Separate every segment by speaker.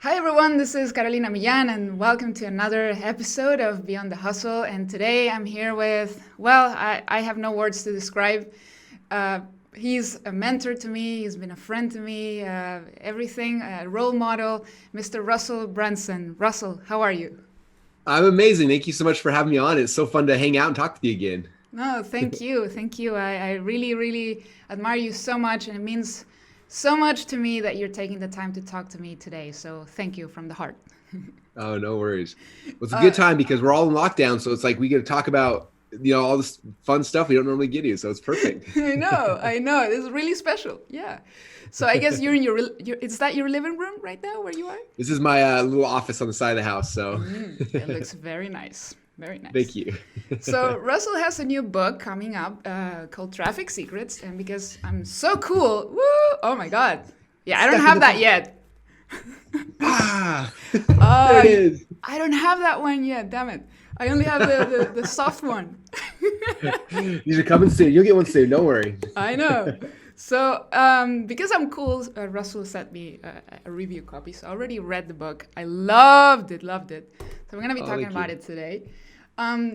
Speaker 1: Hi everyone, this is Carolina Millan and welcome to another episode of Beyond the Hustle. And today I'm here with, I have no words to describe. He's a mentor to me, he's been a friend to me, everything, a role model, Mr. Russell Brunson. Russell, how are you?
Speaker 2: I'm amazing. Thank you so much for having me on. It's so fun to hang out and talk with you again.
Speaker 1: No, thank you. Thank you. I really, really admire you so much and it means so much to me that you're taking the time to talk to me today. So thank you from the heart.
Speaker 2: Oh, no worries. Well, it's a good
Speaker 1: Uh,
Speaker 2: time because we're all in lockdown. So it's like we get to talk about, all this fun stuff we don't normally get to. So it's perfect.
Speaker 1: I know. This is really special. Yeah. So I guess you're in is that your living room right now where you are?
Speaker 2: This is my little office on the side of the house. So
Speaker 1: It looks very nice. Very nice.
Speaker 2: thank you.
Speaker 1: So Russell has a new book coming up called Traffic Secrets, and because I'm so cool, woo! Oh my God! Yeah, I don't
Speaker 2: Stuck in
Speaker 1: have
Speaker 2: the
Speaker 1: that yet.
Speaker 2: There it is.
Speaker 1: I don't have that one yet. Damn it! I only have the soft one.
Speaker 2: These are coming soon. You'll get one soon. Don't worry.
Speaker 1: I know. So, because I'm cool, Russell sent me a review copy. So I already read the book. I loved it, loved it. So we're going to be
Speaker 2: Oh,
Speaker 1: talking
Speaker 2: thank
Speaker 1: about
Speaker 2: you.
Speaker 1: it today.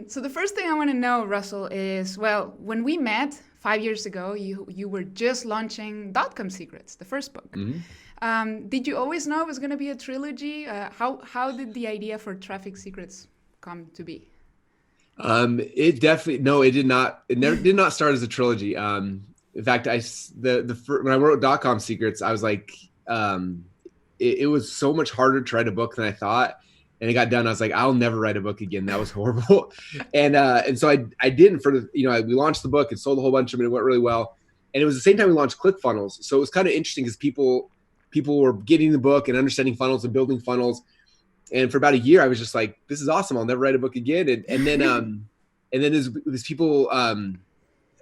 Speaker 1: So the first thing I want to know, Russell, is, well, when we met 5 years ago, you were just launching .com Secrets, the first book. Did you always know it was going to be a trilogy? How did the idea for Traffic Secrets come to be?
Speaker 2: It definitely, no, it did not. It never did not start as a trilogy. In fact, when I wrote .com Secrets, I was like, it was so much harder to write a book than I thought. And it got done. I was like, I'll never write a book again. That was horrible. And so I didn't we launched the book and sold a whole bunch of them. And it went really well. And it was the same time we launched ClickFunnels. So it was kind of interesting because people were getting the book and understanding funnels and building funnels. And for about a year, I was just like, this is awesome. I'll never write a book again. And then as people,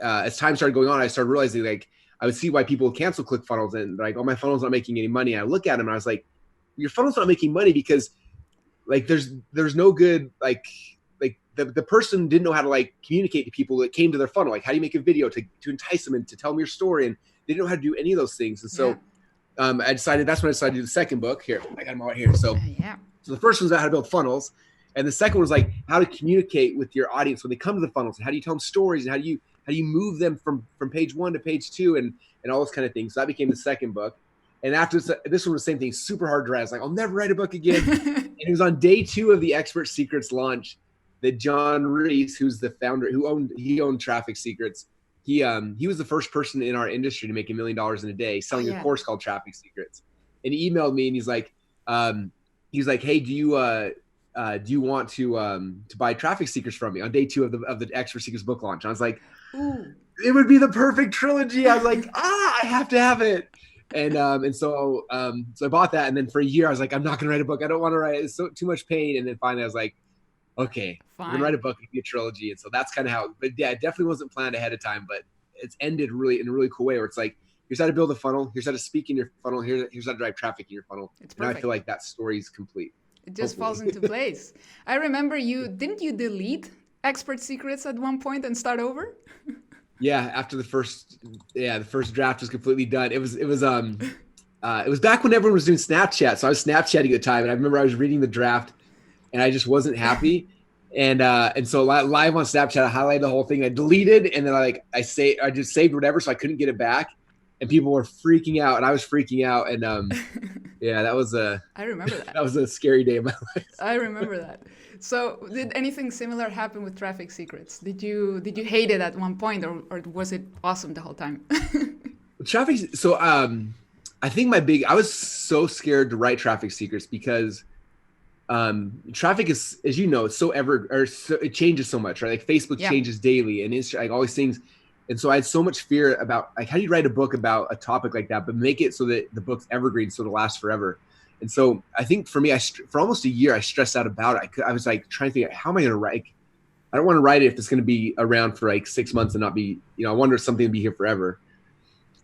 Speaker 2: as time started going on, I started realizing like I would see why people cancel ClickFunnels and like, oh, my funnel's not making any money. And I look at them and I was like, your funnel's not making money because like there's no good like the person didn't know how to like communicate to people that came to their funnel. Like how do you make a video to entice them and to tell them your story? And they didn't know how to do any of those things. And so that's when I decided to do the second book. Here, I got them all right here. So
Speaker 1: Yeah.
Speaker 2: the first one was about how to build funnels. And the second one was like how to communicate with your audience when they come to the funnels and how do you tell them stories and how do you move them from page 1 to page 2 and all those kind of things. So that became the second book. And after this one was the same thing, super hard to write. I was like, I'll never write a book again. And it was on day 2 of the Expert Secrets launch that John Reese, who's the founder, he owned Traffic Secrets. He was the first person in our industry to make $1 million in a day selling a course called Traffic Secrets. And he emailed me and he's like, hey, do you want to buy Traffic Secrets from me on day 2 of the Expert Secrets book launch? And I was like, ooh, it would be the perfect trilogy. I was like, I have to have it. And so I bought that. And then for a year, I was like, I'm not going to write a book. I don't want to write it. It's too much pain. And then finally I was like, okay, I'm going to write a book. It can be a trilogy. And so that's kind of how, but yeah, it definitely wasn't planned ahead of time, but it's ended really in a really cool way where it's like, here's how to build a funnel. Here's how to speak in your funnel. Here's how to drive traffic in your funnel.
Speaker 1: It's
Speaker 2: perfect. And I feel like that story is complete.
Speaker 1: It just falls into place. I remember didn't you delete Expert Secrets at one point and start over?
Speaker 2: Yeah, after the first draft was completely done. It was back when everyone was doing Snapchat. So I was Snapchatting at the time, and I remember I was reading the draft, and I just wasn't happy. And so live on Snapchat, I highlighted the whole thing. I deleted, and then I just saved whatever, so I couldn't get it back. And people were freaking out, and I was freaking out. And yeah, that was
Speaker 1: I remember that.
Speaker 2: That was a scary day in my life. I
Speaker 1: remember that. So did anything similar happen with Traffic Secrets? Did you hate it at one point, or was it awesome the whole time?
Speaker 2: Traffic. So I think I was so scared to write Traffic Secrets because traffic is, as you know, it's it changes so much, right? Like Facebook changes daily, and it's like all these things. And so I had so much fear about like how do you write a book about a topic like that, but make it so that the book's evergreen, so it'll last forever. And so I think for me, for almost a year, I stressed out about it. I was like trying to figure out how am I going to write? I don't want to write it if it's going to be around for like 6 months and not be, I wonder if something will be here forever.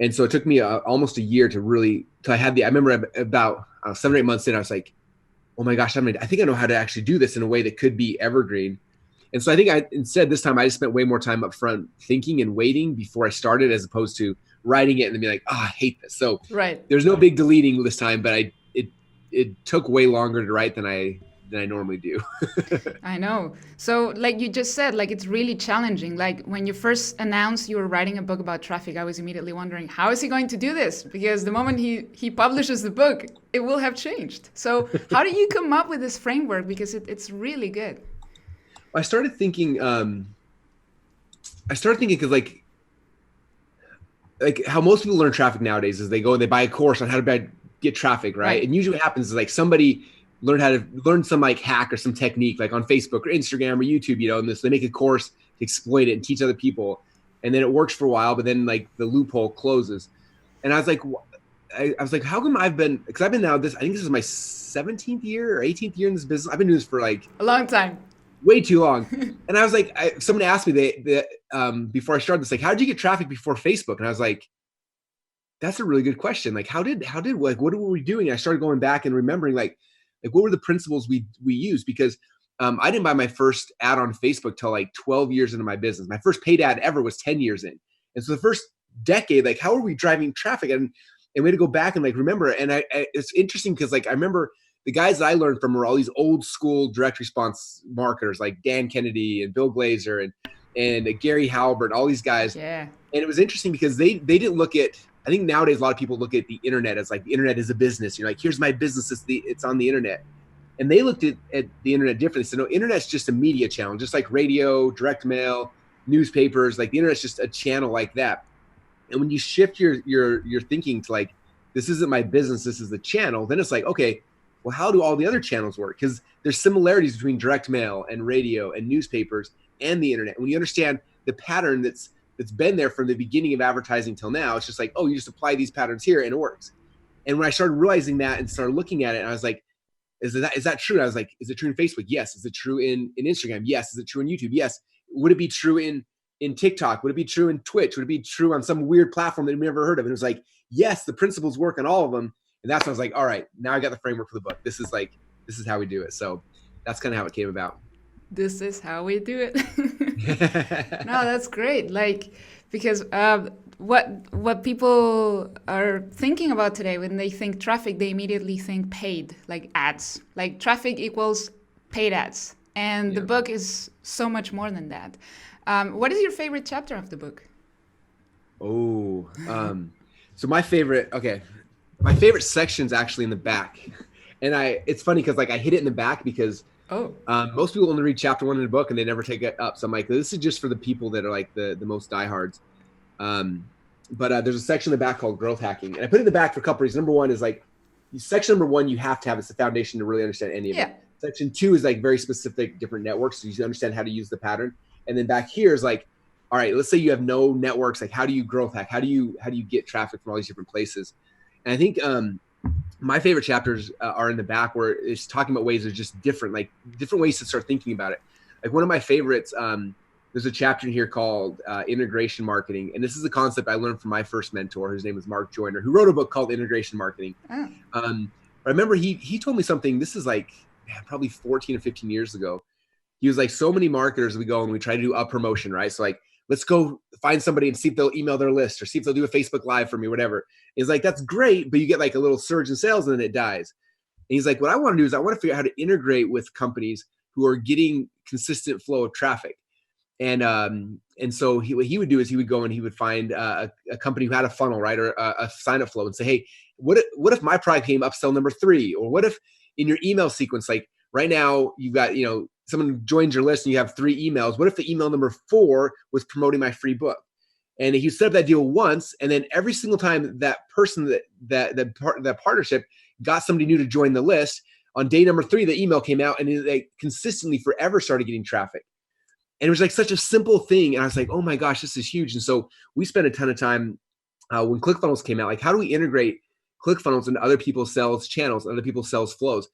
Speaker 2: And so it took me almost a year to I remember about 7 or 8 months in, I was like, oh my gosh, I think I know how to actually do this in a way that could be evergreen. And so I think instead this time I just spent way more time up front thinking and waiting before I started, as opposed to writing it and then be like, I hate this. So there's no big deleting this time, but it took way longer to write than I normally do.
Speaker 1: I know. So, like you just said, like it's really challenging. Like when you first announced you were writing a book about traffic, I was immediately wondering, how is he going to do this? Because the moment he publishes the book, it will have changed. So, how do you come up with this framework? Because it's really good.
Speaker 2: I started thinking. Because like how most people learn traffic nowadays is they go and they buy a course on how to get traffic, right? And usually what happens is like somebody learn some like hack or some technique like on Facebook or Instagram or YouTube, and they make a course to exploit it and teach other people. And then it works for a while, but then like the loophole closes. And I was like, how come because I've been now I think this is my 17th year or 18th year in this business. I've been doing this for like
Speaker 1: a long time.
Speaker 2: Way too long. And I was like, someone asked me before I started this, like, how did you get traffic before Facebook? And I was like, that's a really good question. Like, what were we doing? And I started going back and remembering like what were the principles we used? Because I didn't buy my first ad on Facebook till like 12 years into my business. My first paid ad ever was 10 years in. And so the first decade, like, how are we driving traffic? And we had to go back and like remember. And it's interesting because like I remember the guys that I learned from were all these old school direct response marketers like Dan Kennedy and Bill Glazer and Gary Halbert, all these guys.
Speaker 1: Yeah.
Speaker 2: And it was interesting because they didn't look at, I think nowadays a lot of people look at the internet as like the internet is a business. You're like, here's my business, it's on the internet. And they looked at the internet differently. So no, internet's just a media channel, just like radio, direct mail, newspapers, like the internet's just a channel like that. And when you shift your thinking to like, this isn't my business, this is the channel, then it's like, okay, well, how do all the other channels work? Because there's similarities between direct mail and radio and newspapers and the internet. When you understand the pattern that's been there from the beginning of advertising till now, it's just like, oh, you just apply these patterns here and it works. And when I started realizing that and started looking at it, I was like, is that true? And I was like, is it true in Facebook? Yes. Is it true in Instagram? Yes. Is it true in YouTube? Yes. Would it be true in TikTok? Would it be true in Twitch? Would it be true on some weird platform that we've never heard of? And it was like, yes, the principles work on all of them. And that's when I was like, all right, now I got the framework for the book. This is how we do it. So that's kind of how it came about.
Speaker 1: This is how we do it. No, that's great. Like, because what people are thinking about today when they think traffic, they immediately think paid, like ads. Like traffic equals paid ads. And the book is so much more than that. What is your favorite chapter of the book?
Speaker 2: Oh, so my favorite section's actually in the back. And it's funny because like I hid it in the back because most people only read chapter 1 in the book and they never take it up. So I'm like, this is just for the people that are like the most diehards. But there's a section in the back called growth hacking. And I put it in the back for a couple reasons. Number one is like section number 1, you have to have, it's the foundation to really understand any of it. Section 2 is like very specific different networks. So you understand how to use the pattern. And then back here is like, all right, let's say you have no networks. Like how do you growth hack? How do you get traffic from all these different places? And I think my favorite chapters are in the back where it's talking about ways that are just different, like different ways to start thinking about it. Like one of my favorites, there's a chapter in here called integration marketing. And this is a concept I learned from my first mentor. His name is Mark Joyner, who wrote a book called Integration Marketing. I remember he told me something, this is like probably 14 or 15 years ago. He was like, so many marketers, we go and we try to do a promotion, right? So like, let's go find somebody and see if they'll email their list or see if they'll do a Facebook Live for me, whatever. He's like, that's great, but you get like a little surge in sales and then it dies. And he's like, what I want to do is I want to figure out how to integrate with companies who are getting consistent flow of traffic. And so what he would do is he would go and he would find a company who had a funnel, right? Or a sign-up flow and say, hey, what if my product came upsell number 3? Or what if in your email sequence, like right now you've got, someone joins your list and you have 3 emails. What if the email number 4 was promoting my free book? And he set up that deal once, and then every single time that person that partnership got somebody new to join the list, on day number 3, the email came out and it consistently forever started getting traffic. And it was like such a simple thing. And I was like, oh my gosh, this is huge. And so we spent a ton of time when ClickFunnels came out, like how do we integrate ClickFunnels into other people's sales channels, other people's sales flows?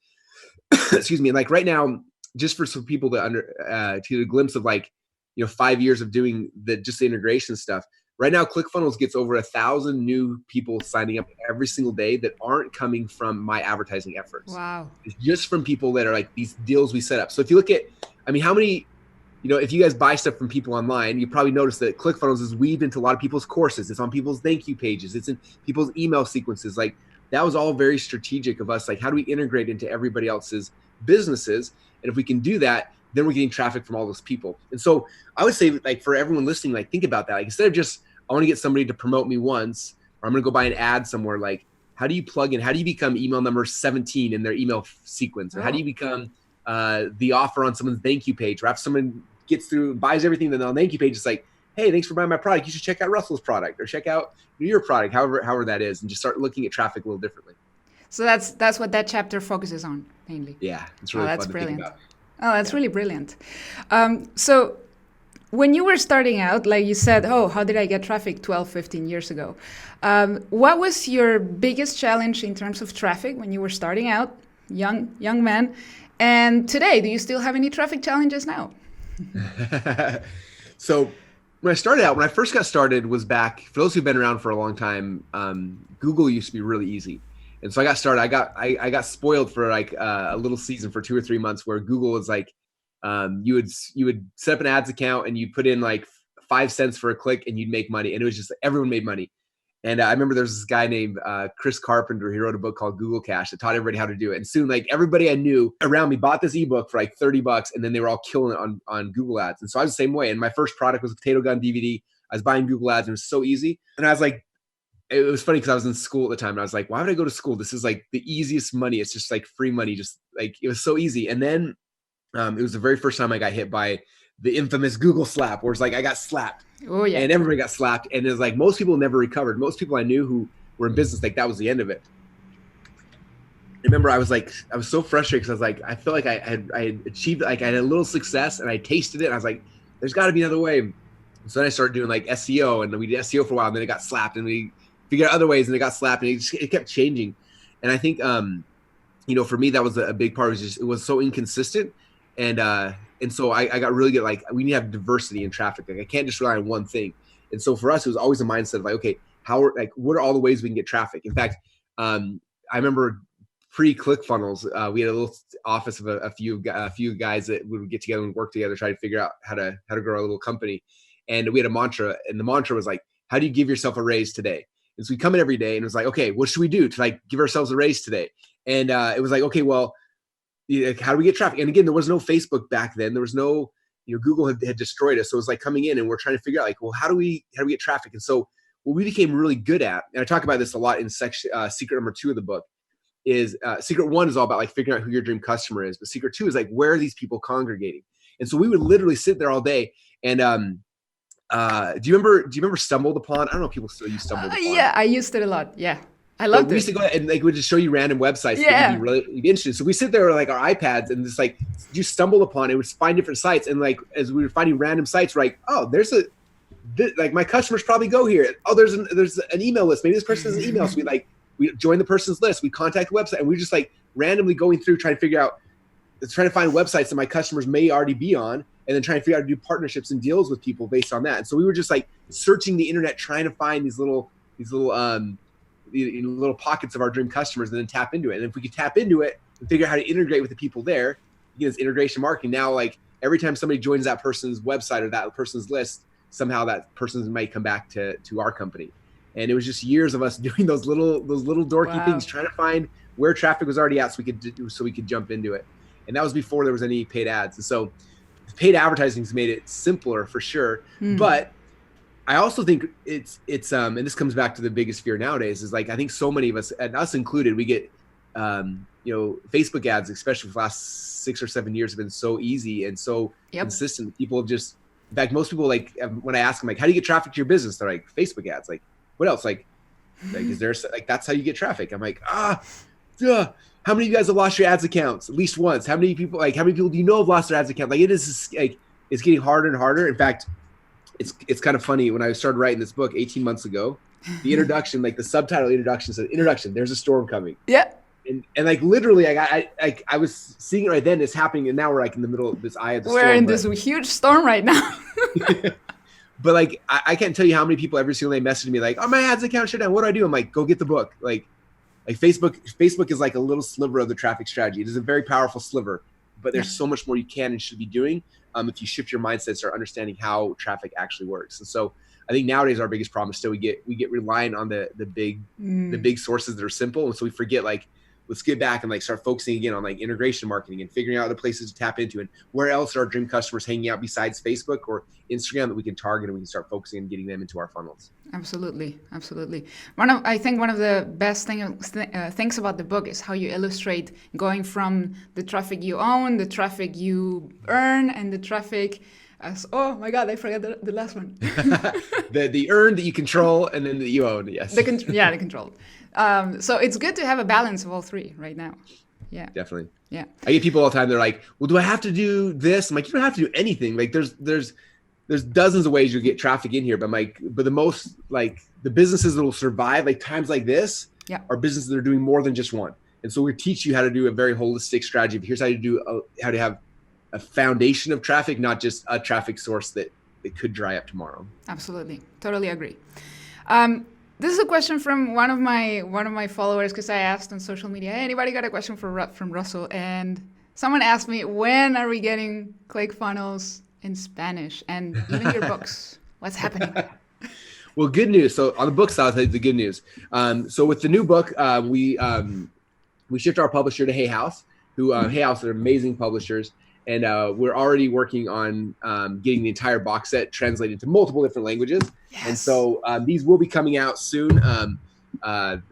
Speaker 2: Excuse me. And like right now, just for some people to get a glimpse of like, 5 years of doing the integration stuff. Right now, ClickFunnels gets over 1,000 new people signing up every single day that aren't coming from my advertising efforts.
Speaker 1: Wow.
Speaker 2: It's just from people that are like these deals we set up. So if you look at, how many, if you guys buy stuff from people online, you probably notice that ClickFunnels is weaved into a lot of people's courses. It's on people's thank you pages. It's in people's email sequences. Like that was all very strategic of us. Like, how do we integrate into everybody else's businesses? And if we can do that, then we're getting traffic from all those people. And so I would say, like, for everyone listening, like, think about that. Like, instead of just, I want to get somebody to promote me once, or I'm going to go buy an ad somewhere, like, how do you plug in? How do you become email number 17 in their email sequence? Or how do you become the offer on someone's thank you page? Or after someone gets through, buys everything, then on the thank you page, it's like, hey, thanks for buying my product. You should check out Russell's product, or check out your product, however that is, and just start looking at traffic a little differently.
Speaker 1: So that's what that chapter focuses on mainly.
Speaker 2: Yeah, it's really fun to think about.
Speaker 1: Oh, that's really brilliant. So when you were starting out, like you said, oh, how did I get traffic 12, 15 years ago? What was your biggest challenge in terms of traffic when you were starting out, young man? And today, do you still have any traffic challenges now?
Speaker 2: So when I first got started was back, for those who've been around for a long time, Google used to be really easy. And so I got started, I got spoiled for like a little season for 2 or 3 months where Google was like, you would set up an ads account and you'd put in like 5 cents for a click and you'd make money. And it was just, everyone made money. And I remember there was this guy named Chris Carpenter. He wrote a book called Google Cash that taught everybody how to do it. And soon, like, everybody I knew around me bought this ebook for like $30, and then they were all killing it on Google Ads. And so I was the same way. And my first product was a potato gun DVD. I was buying Google Ads, and it was so easy. And I was like, it was funny because I was in school at the time, and I was like, why would I go to school? This is like the easiest money. It's just like free money. Just like, it was so easy. And then it was the very first time I got hit by the infamous Google slap, where it's like I got slapped.
Speaker 1: Oh yeah.
Speaker 2: And everybody got slapped. And it was like, most people never recovered. Most people I knew who were in business, like, that was the end of it. I remember I was so frustrated because I was like, I feel like I had achieved, like, I had a little success and I tasted it. And I was like, there's got to be another way. And so then I started doing like SEO, and we did SEO for a while, and then it got slapped, and we figured out other ways, and it got slapped, and it kept changing. And I think, for me, that was a big part. It was so inconsistent. And so I got really good. Like, we need to have diversity in traffic. Like, I can't just rely on one thing. And so for us, it was always a mindset of like, okay, what are all the ways we can get traffic? In fact, I remember pre-ClickFunnels, we had a little office of a few guys that would get together and work together, try to figure out how to grow a little company. And we had a mantra, and the mantra was like, how do you give yourself a raise today? And so we come in every day, and it was like, okay, what should we do to like give ourselves a raise today? And it was like, okay, well, how do we get traffic? And again, there was no Facebook back then. There was no, Google had destroyed us. So it was like coming in, and we're trying to figure out like, well, how do we get traffic? And so what we became really good at, and I talk about this a lot in section secret number 2 of the book, is secret 1 is all about like figuring out who your dream customer is. But secret 2 is like, where are these people congregating? And so we would literally sit there all day. And do you remember Stumbled Upon? I don't know if people still use Stumbled Upon.
Speaker 1: Yeah, I used it a lot. Yeah. I loved it.
Speaker 2: We used to go ahead and like we'd just show you random websites that would be really interesting. So we sit there with like our iPads and just like you stumble upon it, would find different sites, and like as we were finding random sites, we're like, oh, like my customers probably go here. Oh, there's an email list. Maybe this person has an email. So we join the person's list. We contact the website, and we just like randomly going through trying to find websites that my customers may already be on, and then trying to figure out how to do partnerships and deals with people based on that. And so we were just like searching the internet, trying to find these little pockets of our dream customers, and then tap into it. And if we could tap into it and figure out how to integrate with the people there, it's integration marketing. Now, like, every time somebody joins that person's website or that person's list, somehow that person might come back to our company. And it was just years of us doing those little dorky things, trying to find where traffic was already at so we could jump into it. And that was before there was any paid ads. And so paid advertising's made it simpler for sure. But I also think it's and this comes back to the biggest fear nowadays is like, I think so many of us, and us included, we get Facebook ads, especially for the last 6 or 7 years, have been so easy and so consistent. People have just, in fact, most people, like, when I ask them like, how do you get traffic to your business? They're like, Facebook ads. Like, what else? Like is there like, that's how you get traffic? I'm like, how many of you guys have lost your ads accounts at least once? How many people do you know have lost their ads account? Like, it is like, it's getting harder and harder. In fact, it's kind of funny. When I started writing this book 18 months ago, the introduction, like the subtitle introduction said, "Introduction, there's a storm coming." Yeah. And like literally, I was seeing it right then. It's happening, and now we're like in the middle of this eye of the storm.
Speaker 1: We're in this huge storm right now.
Speaker 2: But like, I can't tell you how many people every single day message me like, "Oh, my ads account shut down. What do I do?" I'm like, "Go get the book." Like Facebook is like a little sliver of the traffic strategy. It is a very powerful sliver, but there's so much more you can and should be doing if you shift your mindset, start understanding how traffic actually works. And so I think nowadays our biggest problem is still we get reliant on the big sources that are simple. And so we forget, like, let's get back and like start focusing again on like integration marketing and figuring out the places to tap into and where else are our dream customers hanging out besides Facebook or Instagram that we can target, and we can start focusing on getting them into our funnels.
Speaker 1: Absolutely. I think one of the best things about the book is how you illustrate going from the traffic you own, the traffic you earn, and the traffic as, oh my God, I forgot the last one.
Speaker 2: the earned that you control, and then that you own. Yes.
Speaker 1: The control. So it's good to have a balance of all three right now. Yeah.
Speaker 2: Definitely.
Speaker 1: Yeah.
Speaker 2: I get people all the time. They're like, well, do I have to do this? I'm like, you don't have to do anything. Like there's dozens of ways you'll get traffic in here, but the most, like, the businesses that will survive like times like this are businesses that are doing more than just one. And so we teach you how to do a very holistic strategy. Here's how to have a foundation of traffic, not just a traffic source that could dry up tomorrow.
Speaker 1: Absolutely. Totally agree. This is a question from one of my followers, because I asked on social media, hey, anybody got a question from Russell? And someone asked me, when are we getting ClickFunnels in Spanish and even your books? What's happening?
Speaker 2: Well, good news. So on the book side, I'll tell you the good news. So with the new book, we shipped our publisher to Hay House, Hay House are amazing publishers. And we're already working on getting the entire box set translated to multiple different languages. Yes. And so these will be coming out soon. Now that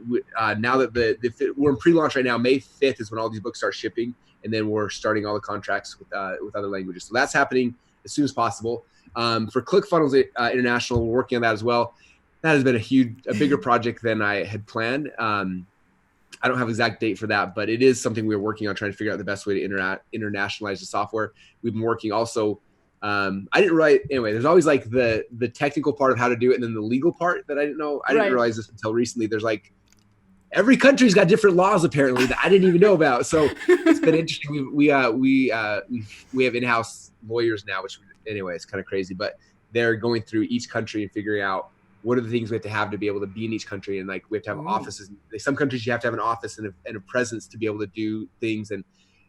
Speaker 2: we're in pre-launch right now, May 5th is when all these books start shipping. And then we're starting all the contracts with other languages. So that's happening as soon as possible. For ClickFunnels International, we're working on that as well. That has been a bigger project than I had planned. I don't have an exact date for that, but it is something we're working on, trying to figure out the best way to internationalize the software. We've been working also. I didn't write anyway. There's always like the technical part of how to do it, and then the legal part that I didn't know. I didn't realize this until recently. There's like every country's got different laws apparently that I didn't even know about. So it's been interesting. We have in-house lawyers now, which anyway, it's kind of crazy, but they're going through each country and figuring out what are the things we have to be able to be in each country. And like, we have to have offices. Some countries you have to have an office and a presence to be able to do things. And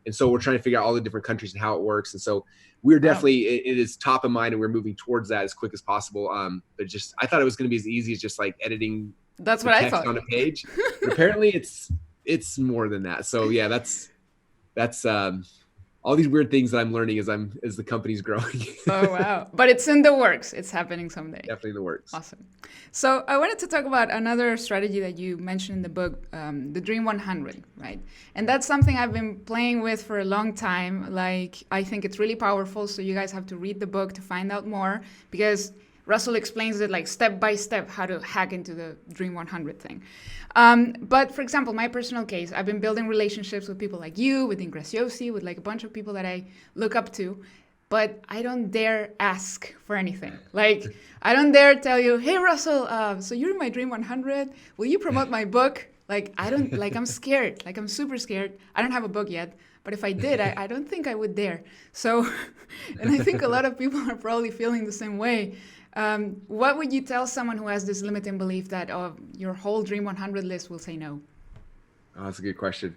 Speaker 2: so we're trying to figure out all the different countries and how it works. And so we're definitely, it is top of mind, and we're moving towards that as quick as possible. But just, I thought it was going to be as easy as just like editing.
Speaker 1: That's what I thought
Speaker 2: on a page. But apparently it's more than that. So yeah, that's all these weird things that I'm learning as the company's growing.
Speaker 1: Oh, wow. But it's in the works. It's happening someday.
Speaker 2: Definitely in the works.
Speaker 1: Awesome. So I wanted to talk about another strategy that you mentioned in the book, the Dream 100, right? And that's something I've been playing with for a long time. Like, I think it's really powerful. So you guys have to read the book to find out more, because Russell explains it like step by step how to hack into the Dream 100 thing. But for example, my personal case, I've been building relationships with people like you, with Ingraciosi, with like a bunch of people that I look up to, but I don't dare ask for anything. Like, I don't dare tell you, hey, Russell, so you're in my Dream 100. Will you promote my book? Like, I'm scared. Like, I'm super scared. I don't have a book yet. But if I did, I don't think I would dare. So, and I think a lot of people are probably feeling the same way. What would you tell someone who has this limiting belief that your whole Dream 100 list will say no?
Speaker 2: Oh, that's a good question.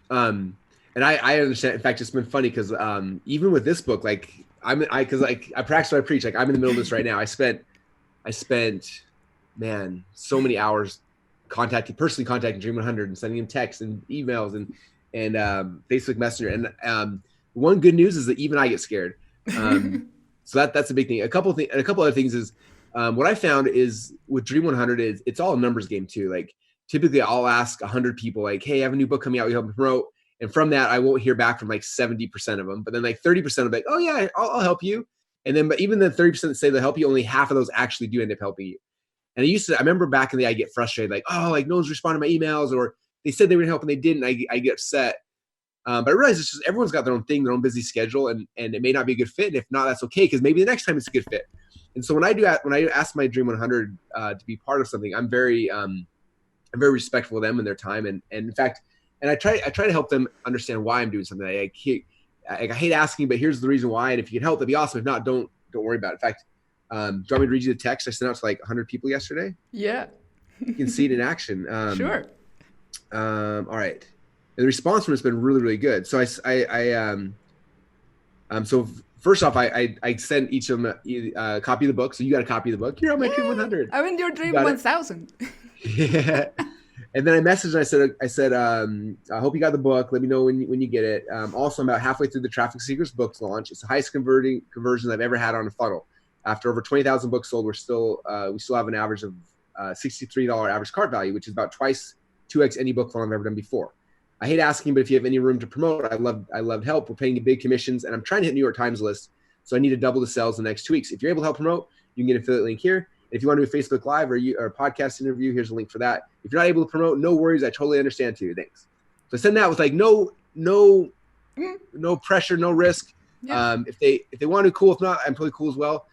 Speaker 2: And I understand. In fact, it's been funny because even with this book, like I practice what I preach. Like, I'm in the middle of this right now. I spent, man, so many hours personally contacting Dream 100 and sending them texts and emails and Facebook Messenger. And one good news is that even I get scared. So that's a big thing. A couple other things is what I found is with Dream 100 is it's all a numbers game too. Like, typically I'll ask 100 people like, hey, I have a new book coming out, we help me promote. And from that, I won't hear back from like 70% of them. But then like 30% will be like, oh yeah, I'll help you. And then, but even the 30% that say they'll help you, only half of those actually do end up helping you. And I remember back in the day, I get frustrated, like, oh, like no one's responding to my emails, or they said they were gonna help and they didn't. I get upset. But I realize it's just everyone's got their own thing, their own busy schedule, and it may not be a good fit. And if not, that's okay, because maybe the next time it's a good fit. And so when I ask my Dream 100 to be part of something, I'm very respectful of them and their time, and in fact, and I try to help them understand why I'm doing something. I hate asking, but here's the reason why, and if you can help, that'd be awesome. If not, don't worry about it. In fact, do you want me to read you the text I sent out to like 100 people yesterday?
Speaker 1: Yeah,
Speaker 2: you can see it in action.
Speaker 1: Sure.
Speaker 2: All right. And the response from it's been really, really good. So so first off, I sent each of them a copy of the book. So you got a copy of the book. Here on my Dream 100.
Speaker 1: I'm in your Dream 1000.
Speaker 2: Yeah. And then I messaged and I said, I hope you got the book. Let me know when you get it. Also, I'm about halfway through the Traffic Seekers books launch. It's the highest conversion I've ever had on a funnel. After over 20,000 books sold, we still have an average of $63 average cart value, which is about 2x any book funnel I've ever done before. I hate asking, but if you have any room to promote, I love help. We're paying big commissions, and I'm trying to hit New York Times list, so I need to double the sales in the next 2 weeks. If you're able to help promote, you can get an affiliate link here. If you want to do a Facebook Live or a podcast interview, here's a link for that. If you're not able to promote, no worries. I totally understand too. Thanks. So I send that with like no pressure, no risk.
Speaker 1: Yeah.
Speaker 2: If they want to, cool. If not, I'm totally cool as well.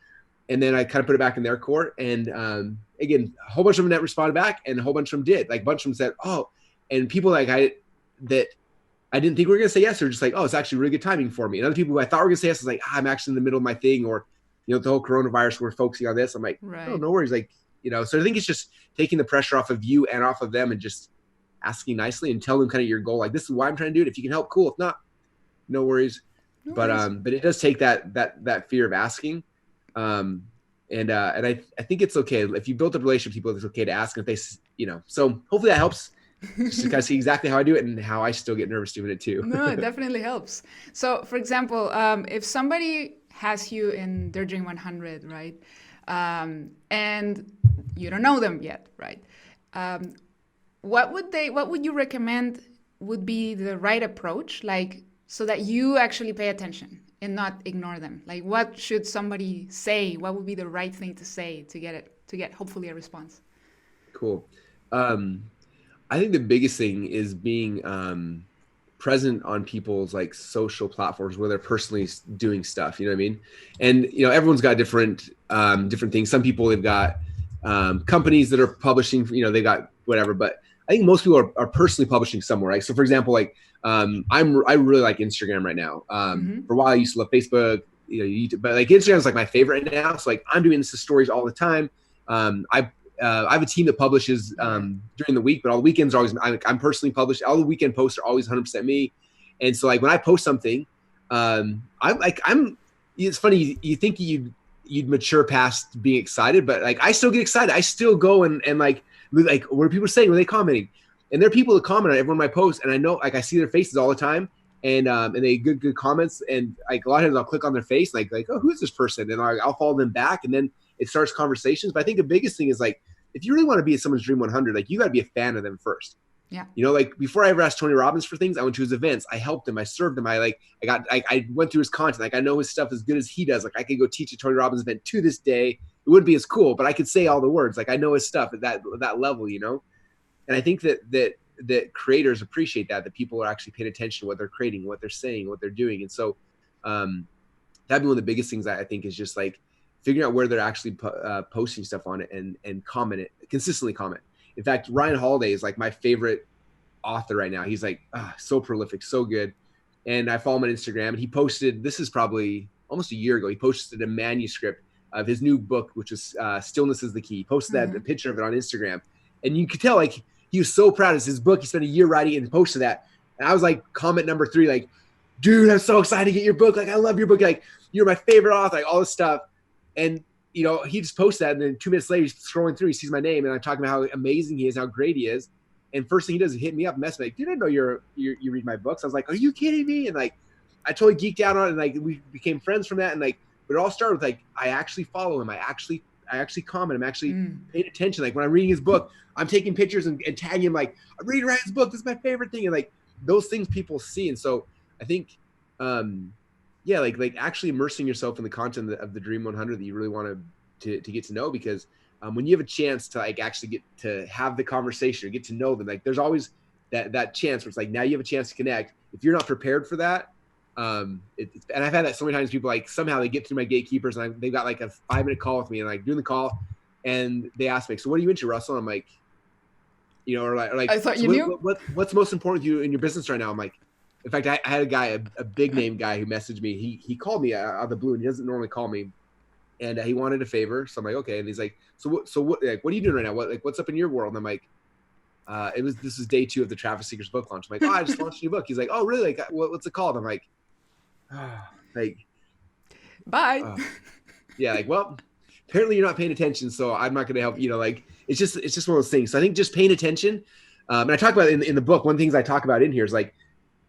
Speaker 2: And then I kind of put it back in their court. And again, a whole bunch of them that responded back, and a whole bunch of them did. Like a bunch of them said, oh, and people like I didn't think we were gonna say yes, or just like, oh, it's actually really good timing for me. And other people who I thought were gonna say yes was like, I'm actually in the middle of my thing, or the whole coronavirus, we're focusing on this. I'm like,
Speaker 1: right.
Speaker 2: Oh, no worries. Like, so I think it's just taking the pressure off of you and off of them, and just asking nicely and tell them kind of your goal. Like, this is why I'm trying to do it. If you can help, cool. If not, no worries. But it does take that fear of asking. And I think it's okay if you built a relationship with people. It's okay to ask if they, so hopefully that helps. Just to kind of see exactly how I do it and how I still get nervous doing it too.
Speaker 1: No, it definitely helps. So, for example, if somebody has you in their Dream 100, right, and you don't know them yet, right? What would you recommend would be the right approach, like, so that you actually pay attention and not ignore them? Like, what should somebody say? What would be the right thing to say to get hopefully a response?
Speaker 2: Cool. I think the biggest thing is being present on people's like social platforms where they're personally doing stuff. You know what I mean? And everyone's got different things. Some people, they've got companies that are publishing. They got whatever. But I think most people are personally publishing somewhere. Right? So, for example, like I really like Instagram right now. For a while, I used to love Facebook. YouTube, but like Instagram is like my favorite right now. So like I'm doing Insta stories all the time. I have a team that publishes during the week, but all the weekends are always I'm personally published. All the weekend posts are always 100% me. And so like when I post something, it's funny. You think you'd mature past being excited, but like I still get excited. I still go and like what are people saying? What are they commenting? And there are people that comment on every one of my posts, and I know like I see their faces all the time, and they good comments, and like a lot of times I'll click on their face, like oh, who is this person? And I'll follow them back, and then it starts conversations. But I think the biggest thing is like, if you really want to be at someone's Dream 100, like you got to be a fan of them first.
Speaker 1: Yeah.
Speaker 2: Like before I ever asked Tony Robbins for things, I went to his events. I helped him. I served him. I went through his content. Like I know his stuff as good as he does. Like I could go teach a Tony Robbins event to this day. It wouldn't be as cool, but I could say all the words. Like I know his stuff at that level, And I think that creators appreciate that people are actually paying attention to what they're creating, what they're saying, what they're doing. And so that'd be one of the biggest things I think is just like figuring out where they're actually posting stuff on it and consistently comment. In fact, Ryan Holiday is like my favorite author right now. He's like so prolific, so good. And I follow him on Instagram, and he posted, this is probably almost a year ago, he posted a manuscript of his new book, which is Stillness is the Key. He posted that picture of it on Instagram. And you could tell like he was so proud. It's his book. He spent a year writing it and posted that. And I was like, comment number 3, like, dude, I'm so excited to get your book. Like, I love your book. Like, you're my favorite author, like all this stuff. And, he just posted that. And then 2 minutes later, he's scrolling through, he sees my name, and I'm talking about how amazing he is, how great he is. And first thing he does is hit me up and message me, like, dude, I didn't know you read my books. I was like, are you kidding me? And like, I totally geeked out on it. And like, we became friends from that. And like, but it all started with like, I actually follow him. I actually comment. I'm actually paying attention. Like when I'm reading his book, I'm taking pictures and tagging him, like, I'm reading Ryan's book. This is my favorite thing. And like those things people see. And so I think, like actually immersing yourself in the content of the Dream 100 that you really want to get to know, because when you have a chance to like actually get to have the conversation or get to know them, like there's always that chance where it's like, now you have a chance to connect. If you're not prepared for that, and I've had that so many times, people like somehow they get through my gatekeepers and they've got like a 5-minute call with me, and like doing the call and they ask me, so what are you into, Russell? I'm like, or like
Speaker 1: I thought
Speaker 2: so
Speaker 1: you knew.
Speaker 2: What's most important to you in your business right now? I'm like, in fact, I had a guy, a big name guy who messaged me. He called me out of the blue, and he doesn't normally call me. And he wanted a favor. So I'm like, okay. And he's like, so what, like, what are you doing right now? What's up in your world? And I'm like, this is day 2 of the Traffic Seekers book launch. I'm like, I just launched a new book. He's like, oh, really? Like, what's it called? I'm like, like,
Speaker 1: Bye.
Speaker 2: Yeah, like, well, apparently you're not paying attention, so I'm not going to help. Like, it's just one of those things. So I think just paying attention. And I talk about it in the book. One of the things I talk about in here is like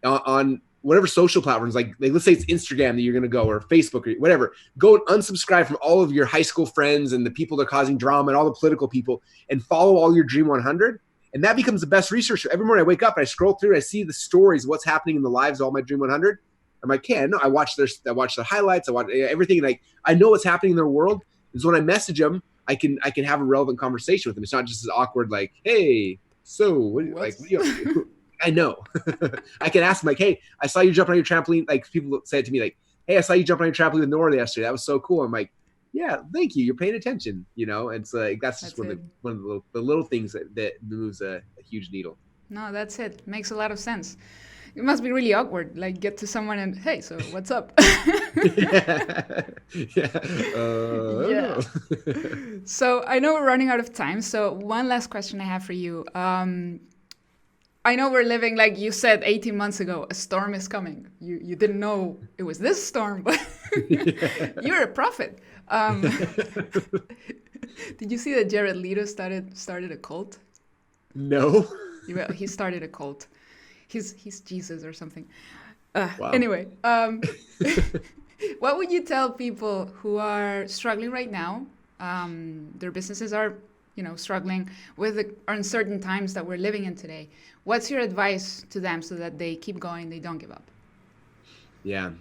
Speaker 2: on whatever social platforms, like let's say it's Instagram that you're going to go, or Facebook or whatever, go and unsubscribe from all of your high school friends and the people that are causing drama and all the political people, and follow all your Dream 100. And that becomes the best research. Every morning I wake up and I scroll through and I see the stories, what's happening in the lives of all my Dream 100. I'm like, yeah, no, I watch the highlights. I watch everything. And I know what's happening in their world. And so when I message them, I can have a relevant conversation with them. It's not just as awkward, like, hey, so what do you have to do? I know. I can ask them, like, hey, I saw you jumping on your trampoline. Like, people say it to me, like, hey, I saw you jumping on your trampoline with Nora yesterday. That was so cool. I'm like, yeah, thank you. You're paying attention. And so like, that's just one of the little things that moves a huge needle.
Speaker 1: No, that's it. Makes a lot of sense. It must be really awkward. Like, get to someone and, hey, so what's up?
Speaker 2: Yeah.
Speaker 1: Yeah. So I know we're running out of time. So one last question I have for you. I know we're living, like you said, 18 months ago, a storm is coming. You didn't know it was this storm, but you're a prophet. Did you see that Jared Leto started a cult?
Speaker 2: No.
Speaker 1: Well, he started a cult. He's Jesus or something.
Speaker 2: Wow.
Speaker 1: Anyway, what would you tell people who are struggling right now? Their businesses are, struggling with the uncertain times that we're living in today. What's your advice to them so that they keep going, they don't give up? Yeah.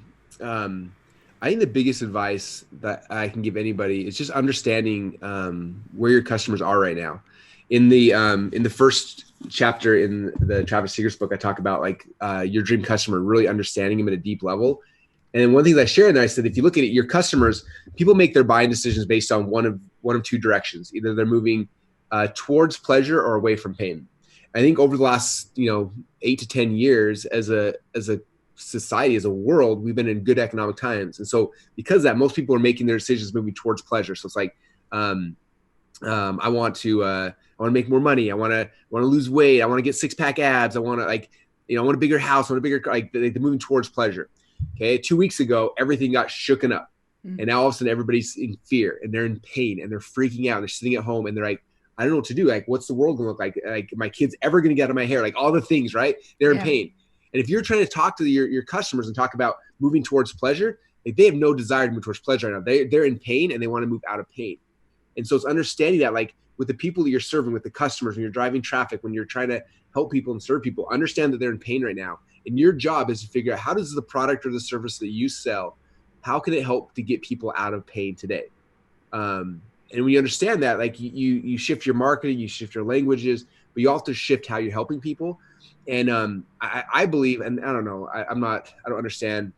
Speaker 2: I think the biggest advice that I can give anybody is just understanding where your customers are right now. In the first chapter in the Travis Seeger's book, I talk about like your dream customer, really understanding them at a deep level. And one thing I shared in there, I said, if you look at it, your customers, people make their buying decisions based on one of two directions. Either they're moving towards pleasure or away from pain. I think over the last 8 to 10 years, as a society, as a world, we've been in good economic times, and so because of that, most people are making their decisions moving towards pleasure. So it's like, I want to make more money. I want to lose weight. I want to get 6-pack abs. I want to I want a bigger house. I want a bigger, they're moving towards pleasure. Okay. 2 weeks ago, everything got shooken up. Mm-hmm. And now all of a sudden everybody's in fear and they're in pain and they're freaking out. And they're sitting at home and they're like, I don't know what to do. Like, what's the world gonna look like? Like, my kid's ever gonna get out of my hair? Like, all the things, right? They're in pain. And if you're trying to talk to your customers and talk about moving towards pleasure, like, they have no desire to move towards pleasure right now. They're in pain and they want to move out of pain. And so it's understanding that, like, with the people that you're serving, with the customers, when you're driving traffic, when you're trying to help people and serve people, understand that they're in pain right now. And your job is to figure out, how does the product or the service that you sell, how can it help to get people out of pain today? And when you understand that, like, you shift your marketing, you shift your languages, but you also shift how you're helping people. And I believe, and I don't know, I don't understand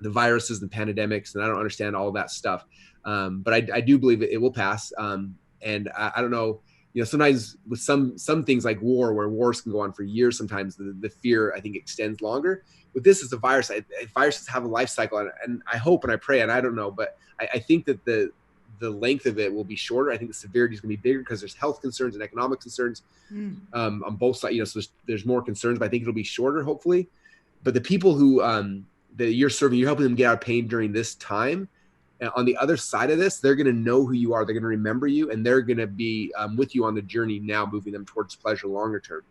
Speaker 2: the viruses and pandemics, and I don't understand all of that stuff. But I do believe it will pass. And I don't know, sometimes with some things like war, where wars can go on for years, sometimes the fear, I think, extends longer. With this, it's a virus. Viruses have a life cycle, and I hope and I pray, and I don't know, but I think that the length of it will be shorter. I think the severity is going to be bigger because there's health concerns and economic concerns on both sides. So there's more concerns, but I think it'll be shorter, hopefully. But the people who that you're serving, you're helping them get out of pain during this time. And on the other side of this, they're going to know who you are. They're going to remember you, and they're going to be with you on the journey now, moving them towards pleasure longer term.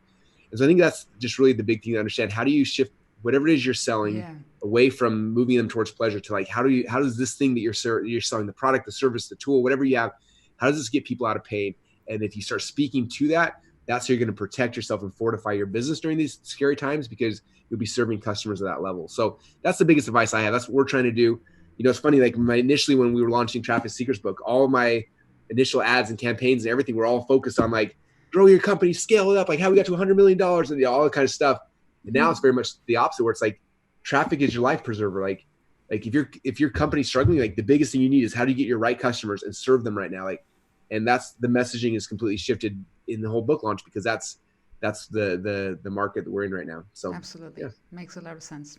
Speaker 2: And so I think that's just really the big thing to understand. How do you shift whatever it is you're selling away from moving them towards pleasure to, like, how does this thing that you're selling, the product, the service, the tool, whatever you have, how does this get people out of pain? And if you start speaking to that, that's how you're going to protect yourself and fortify your business during these scary times, because you'll be serving customers at that level. So that's the biggest advice I have. That's what we're trying to do. It's funny, like, initially when we were launching Travis Seeger's book, all of my initial ads and campaigns and everything were all focused on, like, grow your company, scale it up, like how we got to $100 million and all that kind of stuff. And now it's very much the opposite, where it's like, traffic is your life preserver. Like if your company's struggling, like, the biggest thing you need is, how do you get your right customers and serve them right now? Like, and that's the messaging is completely shifted in the whole book launch, because that's the market that we're in right now. So
Speaker 1: absolutely. Makes a lot of sense.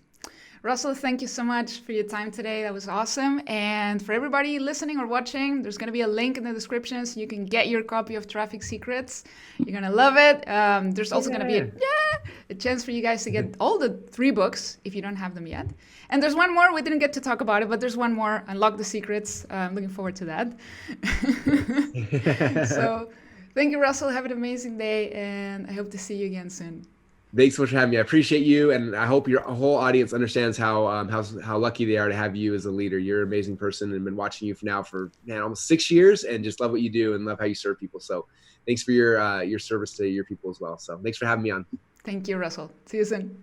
Speaker 1: Russell, thank you so much for your time today. That was awesome. And for everybody listening or watching, there's going to be a link in the description so you can get your copy of Traffic Secrets. You're going to love it. There's also going to be a chance for you guys to get all the 3 books if you don't have them yet. And there's one more. We didn't get to talk about it, but there's one more, Unlock the Secrets. I'm looking forward to that. So thank you, Russell. Have an amazing day, and I hope to see you again soon.
Speaker 2: Thanks so much for having me. I appreciate you, and I hope your whole audience understands how lucky they are to have you as a leader. You're an amazing person, and been watching you for almost 6 years, and just love what you do and love how you serve people. So, thanks for your service to your people as well. So, thanks for having me on.
Speaker 1: Thank you, Russell. See you soon.